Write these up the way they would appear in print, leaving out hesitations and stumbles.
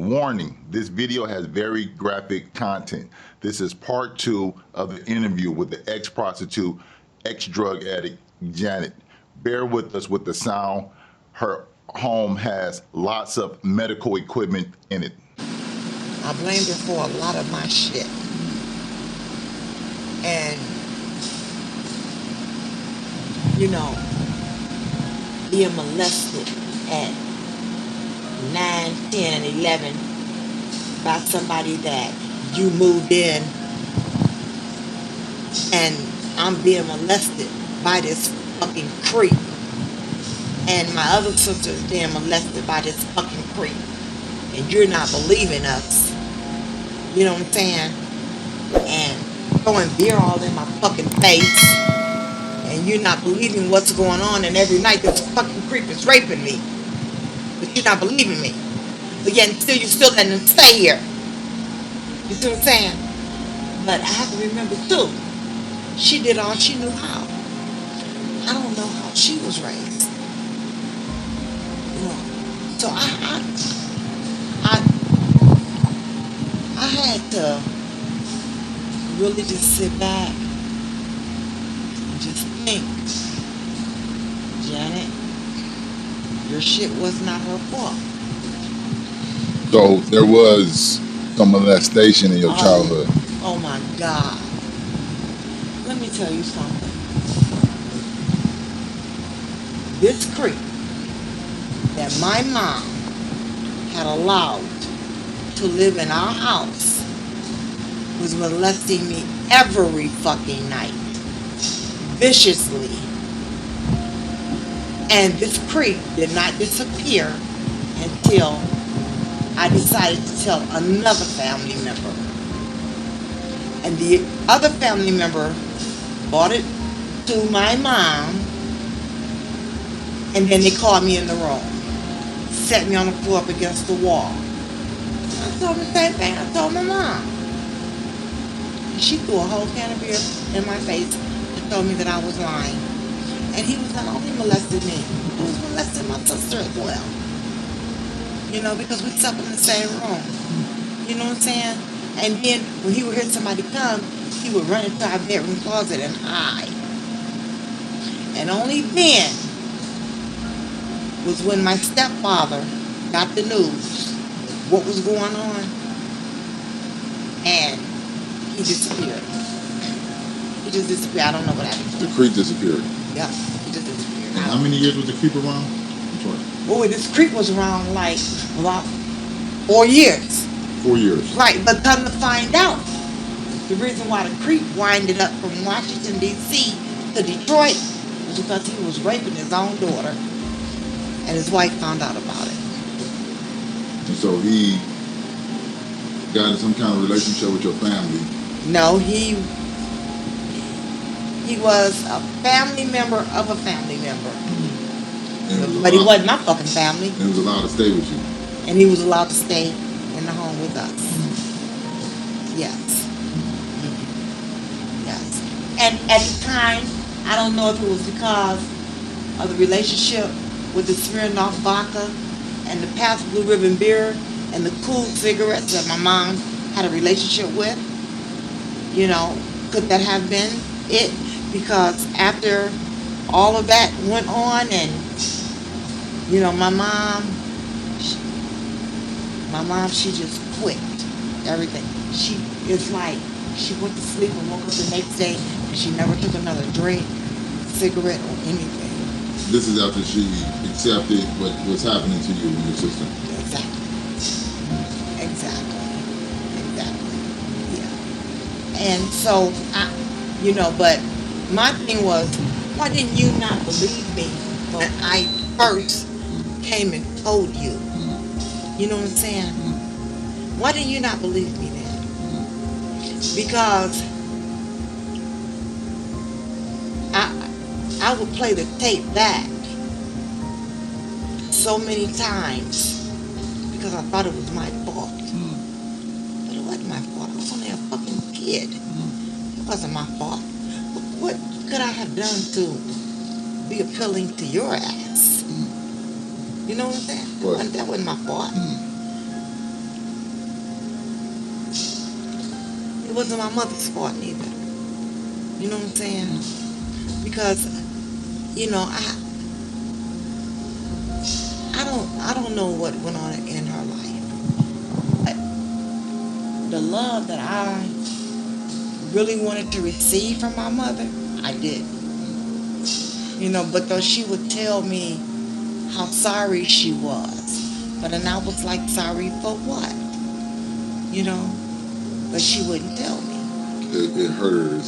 Warning, this video has very graphic content. This is part 2 of the interview with the ex-prostitute, ex-drug addict, Janet. Bear with us with the sound. Her home has lots of medical equipment in it. I blamed her for a lot of my shit. And, you know, being molested at 9, 10, and 11 by somebody that you moved in, and I'm being molested by this fucking creep, and my other sister is being molested by this fucking creep, and you're not believing us, you know what I'm saying, and throwing beer all in my fucking face, and you're not believing what's going on, and every night this fucking creep is raping me, but you're not believing me, but yet you're still letting them stay here. You see what I'm saying? But I have to remember too, she did all she knew how. I don't know how she was raised. You know, so I had to really just sit back and just think, Janet, your shit was not her fault. So there was some molestation in your childhood. Oh my God. Let me tell you something. This creep that my mom had allowed to live in our house was molesting me every fucking night, viciously. And this creep did not disappear until I decided to tell another family member. And the other family member brought it to my mom, and then they called me in the room, set me on the floor up against the wall. I told them the same thing I told my mom. And she threw a whole can of beer in my face and told me that I was lying. And he was not only molesting me, he was molesting my sister as well. You know, because we slept in the same room. You know what I'm saying? And then when he would hear somebody come, he would run into our bedroom closet and hide. And only then was when my stepfather got the news what was going on, and he disappeared. He just disappeared. I don't know what happened. The creep disappeared. Yeah, he just disappeared. And how many years was the creep around? Boy, this creep was around like about 4 years. 4 years. Right, but come to find out, the reason why the creep winded up from Washington, D.C. to Detroit was because he was raping his own daughter, and his wife found out about it. And so he got in some kind of relationship with your family. No, he was a family member of a family member. But he wasn't my fucking family. And he was allowed to stay with you. And he was allowed to stay in the home with us. Yes. Yes. And at the time, I don't know if it was because of the relationship with the Smirnoff vodka and the Pabst Blue Ribbon beer and the cool cigarettes that my mom had a relationship with. You know, could that have been it? Because after all of that went on, and you know, my mom, she just quit everything. It's like she went to sleep and woke up the next day and she never took another drink, cigarette, or anything. This is after she accepted what was happening to you and your sister. Exactly. Yeah. And so, you know, but my thing was, why didn't you not believe me when I first came and told you? You know what I'm saying? Why didn't you not believe me then? Because I would play the tape back so many times because I thought it was my fault. But it wasn't my fault. I was only a fucking kid. It wasn't my fault. What could I have done to be appealing to your ass? You know what I'm saying? What? That wasn't my fault. it wasn't my mother's fault neither. You know what I'm saying? Because I don't know what went on in her life, but the love that I really wanted to receive from my mother, I did. But though she would tell me how sorry she was, but then I was like, sorry for what? You know, but she wouldn't tell me. It hurt her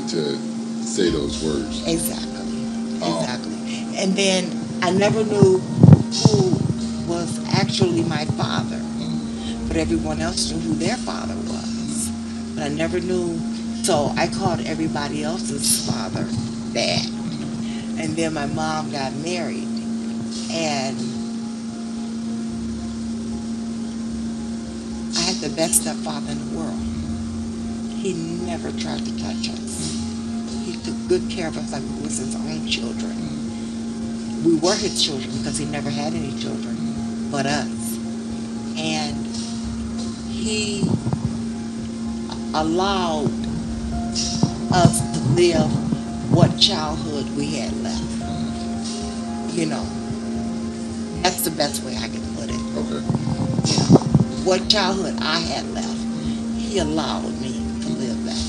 to say those words. Exactly. Exactly. And then I never knew who was actually my father, but everyone else knew who their father was. But I never knew, so I called everybody else's father dad. And then my mom got married, and I had the best stepfather in the world. He never tried to touch us. He took good care of us like we was his own children. We were his children because he never had any children but us. And he allowed us to live what childhood we had left. That's the best way I can put it. Okay. What childhood I had left, he allowed me to live that,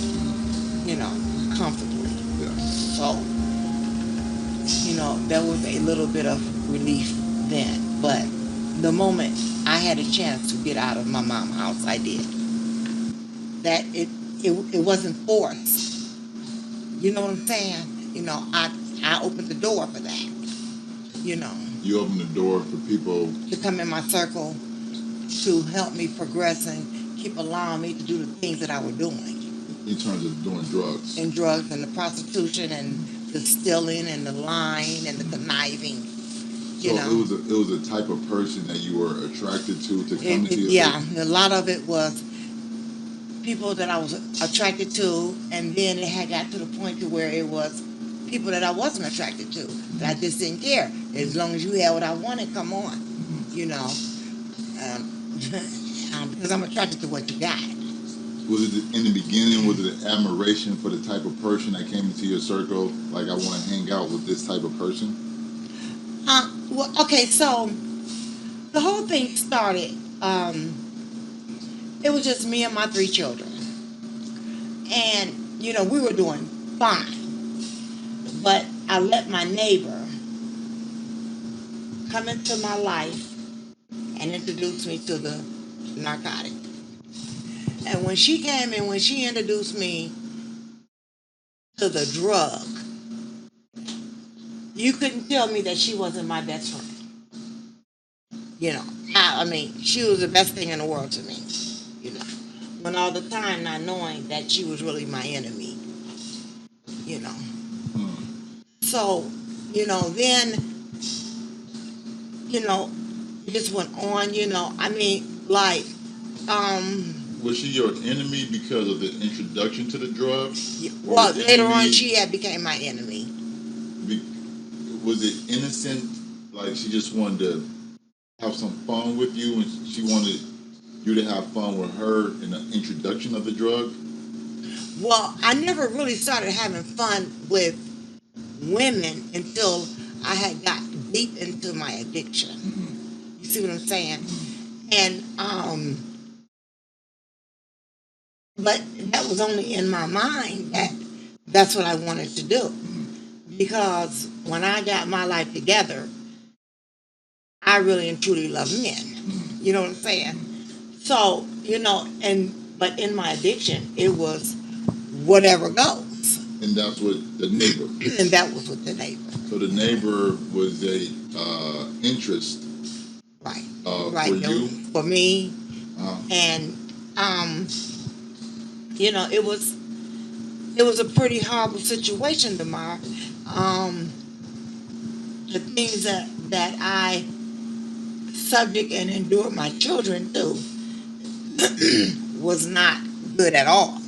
comfortably. Yeah. So, there was a little bit of relief then. But the moment I had a chance to get out of my mom's house, I did. That it wasn't forced. You know what I'm saying? I opened the door for that. You opened the door for people to come in my circle to help me progress and keep allowing me to do the things that I was doing. In terms of doing drugs. And drugs and the prostitution and the stealing and the lying and the conniving. So it was a type of person that you were attracted to come into your life? Yeah, a lot of it was people that I was attracted to, and then it had got to the point to where it was people that I wasn't attracted to, that I just didn't care. As long as you had what I wanted, come on. Because I'm attracted to what you got. Was it in the beginning, was it an admiration for the type of person that came into your circle? Like, I want to hang out with this type of person? Well, okay, so the whole thing started, it was just me and my 3 children. And, we were doing fine. But I let my neighbor come into my life and introduce me to the narcotic. And when she came in, when she introduced me to the drug, you couldn't tell me that she wasn't my best friend. I mean, she was the best thing in the world to me. When all the time not knowing that she was really my enemy. So, then, it just went on, I mean, like, was she your enemy because of the introduction to the drugs? Well, later on, she had became my enemy. Was it innocent? Like, she just wanted to have some fun with you, and she wanted you to have fun with her in the introduction of the drug? Well, I never really started having fun with women until I had got deep into my addiction. Mm-hmm. You see what I'm saying? And but that was only in my mind that that's what I wanted to do. Because when I got my life together, I really and truly love men. You know what I'm saying? So, but in my addiction, it was whatever goes. And that's what the neighbor. And that was with the neighbor. So the neighbor was a interest. Right. For you? For me. And it was a pretty horrible situation, Damar. The things that I subject and endured my children through was not good at all.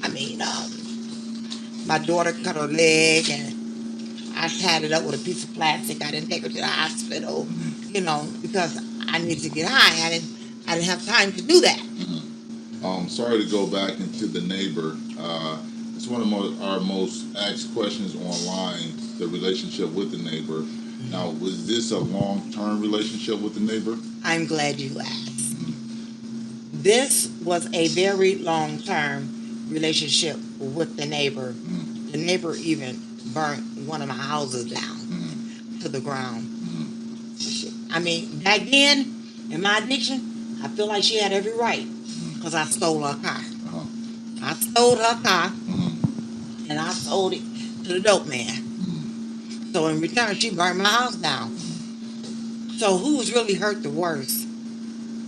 I mean, my daughter cut her leg and I tied it up with a piece of plastic. I didn't take her to the hospital, because I needed to get high. I didn't have time to do that. Sorry to go back into the neighbor. It's one of our most asked questions online, the relationship with the neighbor. Now, was this a long-term relationship with the neighbor? I'm glad you asked. This was a very long-term relationship with the neighbor. The neighbor even burnt one of my houses down to the ground. I mean, back then, in my addiction, I feel like she had every right because I stole her car. Uh-huh. I stole her car Mm-hmm. and I sold it to the dope man. So in return, she burned my house down. So who was really hurt the worst?